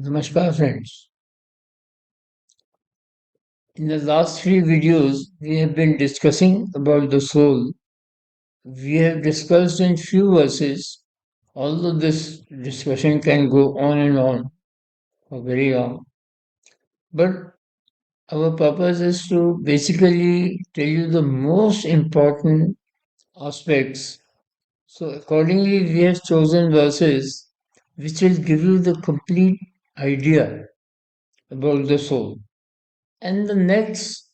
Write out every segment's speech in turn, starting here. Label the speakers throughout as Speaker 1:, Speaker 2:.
Speaker 1: Namaskar friends. In the last three videos, we have been discussing about the soul. We have discussed in few verses, although this discussion can go on and on for very long. But our purpose is to basically tell you the most important aspects. So accordingly, we have chosen verses which will give you the complete idea about the soul. And the next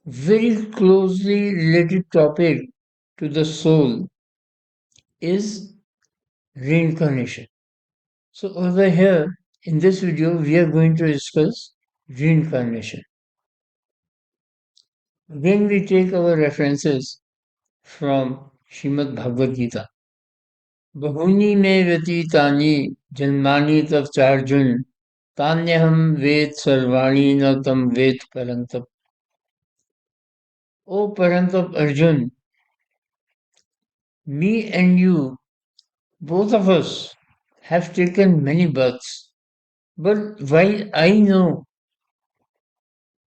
Speaker 1: very closely related topic to the soul is reincarnation. So, over here in this video, we are going to discuss reincarnation. Again, we take our references from Srimad Bhagavad Gita. Bahuni me vyatitani janmani tav charjun tanyaham ved sarvani na tam ved parantap. O Parantap Arjun, me and you, both of us, have taken many births. But while I know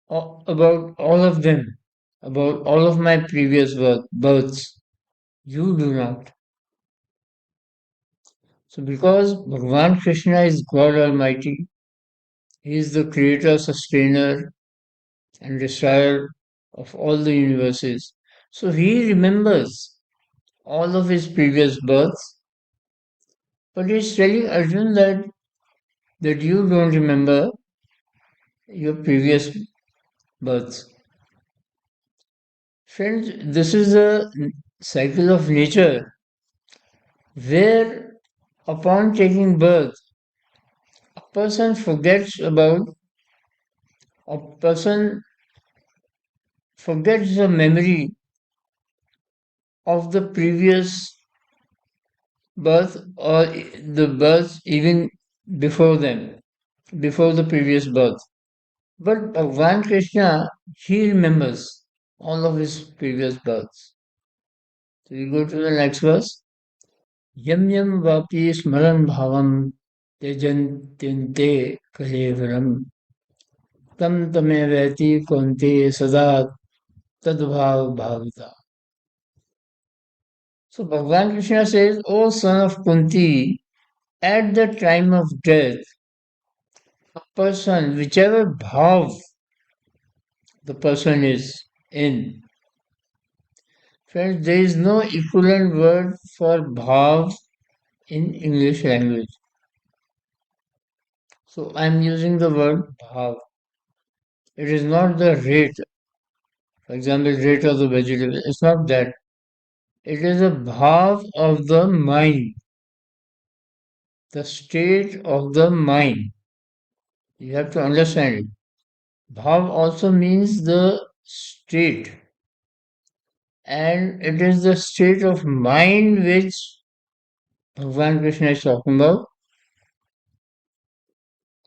Speaker 1: about all of them, about all of my previous births, you do not. So, because Bhagavan Krishna is God Almighty, He is the creator, sustainer, and destroyer of all the universes. So, He remembers all of His previous births, but He's telling Arjun that you don't remember your previous births. Friends, this is a cycle of nature where, upon taking birth, a person a person forgets the memory of the previous birth or the birth even before them, before the previous birth. But Bhagavan Krishna, he remembers all of his previous births. So we go to the next verse. यं यं वापि स्मरन् भावं त्यजन्त्यन्ते कलेवरं तं तमेवेति कौन्तेय सदा तद्भाव भाविता. So Bhagavan Krishna says, O son of Kunti, at the time of death, a person, whichever bhav the person is in, friends, there is no equivalent word for bhav in English language. So I am using the word bhav. It is not the rate. For example, rate of the vegetable. It's not that. It is a bhav of the mind. The state of the mind. You have to understand it. Bhav also means the state. And it is the state of mind which Bhagavan Krishna is talking about.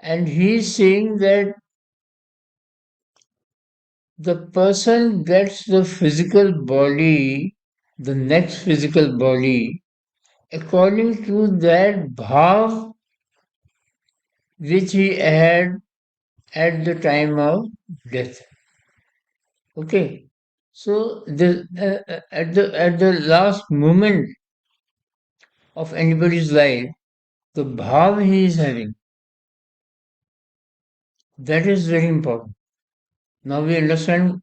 Speaker 1: And he is saying that the person gets the physical body, the next physical body, according to that bhav which he had at the time of death. Okay, so at the last moment of anybody's life, the bhav he is having, that is very important. Now we understand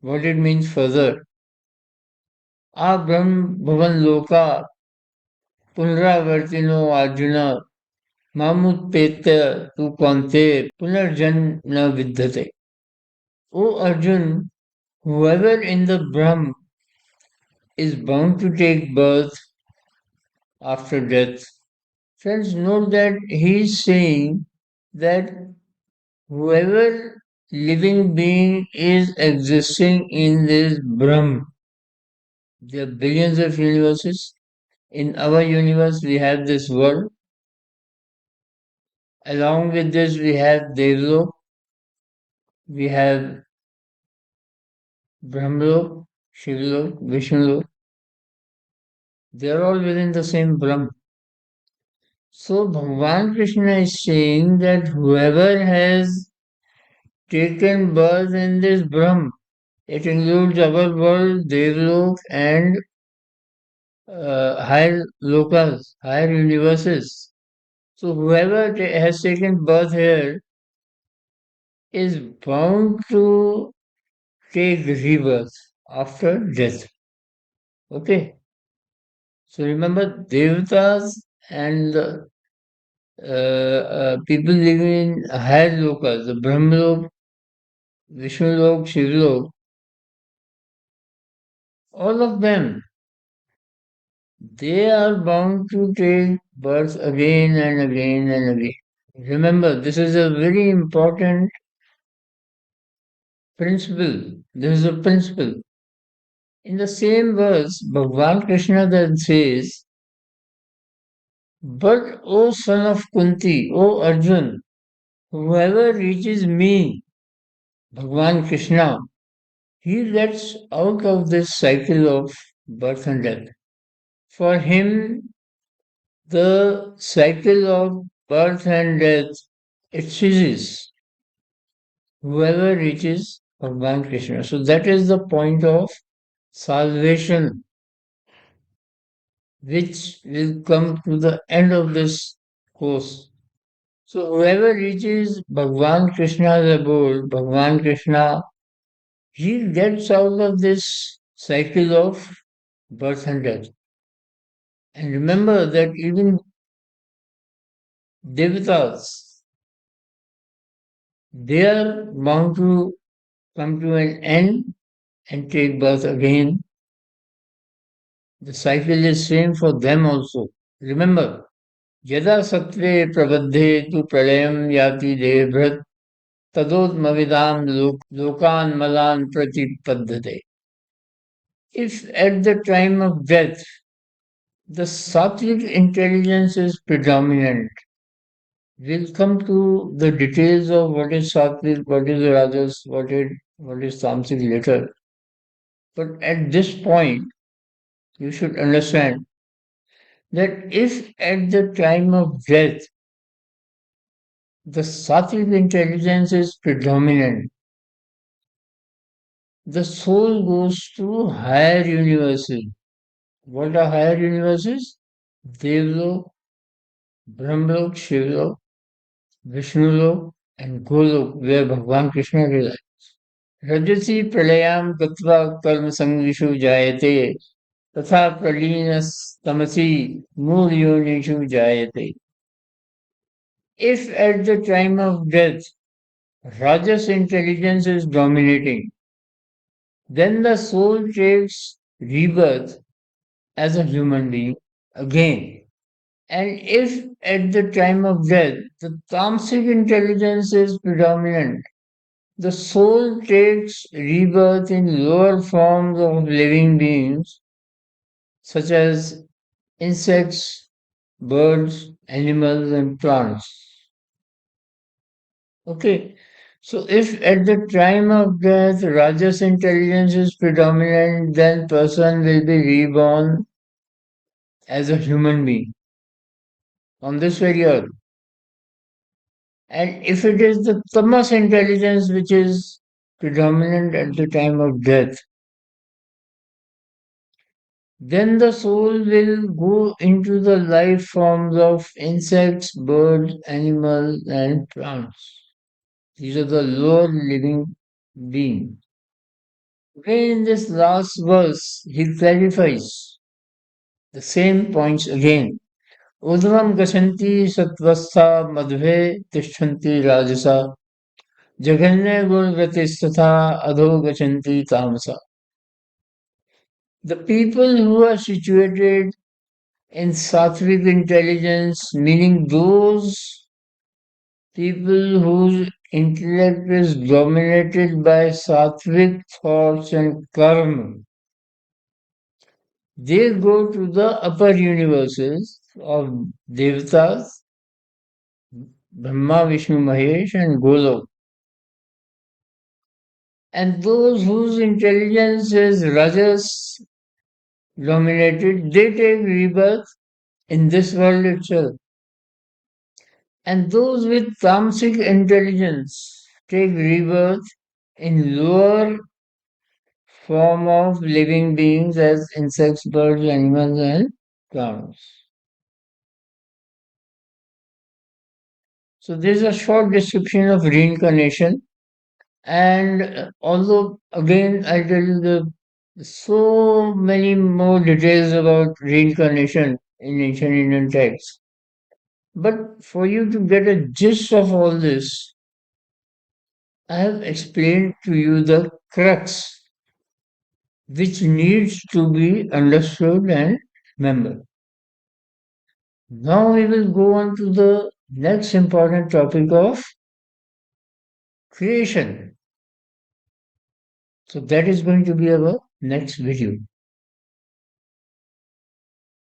Speaker 1: what it means further. A Brahm Bhavan Loka Punravartino Arjuna Mamutpeta tu Kante Punarjan na Vidyate. O Arjun, whoever in the Brahm is bound to take birth after death. Friends, note that he is saying that whoever living being is existing in this Brahm, there are billions of universes. In our universe, we have this world. Along with this, we have Devlok, we have Brahmlok, Shivlok, Vishnulok. They are all within the same Brahm. So Bhagavan Krishna is saying that whoever has taken birth in this Brahm, it includes our world, Devlok, and higher lokas, higher universes. So whoever has taken birth here is bound to take rebirth after death. Okay. So remember, devatas and people living in higher lokas, the Brahmalok, Vishnulok, Shivlok, all of them, they are bound to take birth again and again and again. Remember, this is a very important principle. This is a principle. In the same verse, Bhagavan Krishna then says, but O son of Kunti, O Arjun, whoever reaches me, Bhagavan Krishna, he gets out of this cycle of birth and death. For him, the cycle of birth and death, it ceases. Whoever reaches Bhagavan Krishna. So that is the point of salvation, which will come to the end of this course. So whoever reaches Bhagavan Krishna's abode, Bhagavan Krishna, he gets out of this cycle of birth and death. And remember that even devatas, they are bound to come to an end and take birth again. The cycle is same for them also. Remember, यदा सत्त्वे प्रबद्धे तु प्रलयं याति देहभृत् तदोत्मविदां लोकान् मलान् प्रतिपद्यते. If at the time of death the sattvic intelligence is predominant, we'll come to the details of what is sattvic, what is rajas, what is tamasic later. But at this point, you should understand that if at the time of death the sattvic intelligence is predominant, the soul goes to higher universes. What are higher universes? Devlok, Brahmlok, Shivlok, Vishnulok, and Golok, where Bhagavan Krishna resides. Rajasi pralayam tattva karma sangishu jayate तथा प्रलीनस्तमसि मूलयोनिषु jayate. If at the time of death Rajas intelligence is dominating, then the soul takes rebirth as a human being again. And if at the time of death the tamasic intelligence is predominant, the soul takes rebirth in lower forms of living beings such as insects, birds, animals, and plants. Okay, so if at the time of death Rajas intelligence is predominant, then person will be reborn as a human being on this very earth. And if it is the tamas intelligence which is predominant at the time of death, then the soul will go into the life forms of insects, birds, animals, and plants. These are the lower living beings. Again, in this last verse, he clarifies the same points again. Udvam gashanti satvastha madhve tishtanti rajasa jaganya gunvatistatha adho gashanti tamasa. The people who are situated in sattvic intelligence, meaning those people whose intellect is dominated by sattvic thoughts and karma, they go to the upper universes of devatas, Brahma, Vishnu, Mahesh, and Golok. And those whose intelligence is rajas dominated, they take rebirth in this world itself. And those with tamasic intelligence take rebirth in lower form of living beings as insects, birds, animals, and plants. So there's a short description of reincarnation, and although again I tell you the so many more details about reincarnation in ancient Indian texts, but for you to get a gist of all this, I have explained to you the crux which needs to be understood and remembered. Now we will go on to the next important topic of creation. So that is going to be our next video.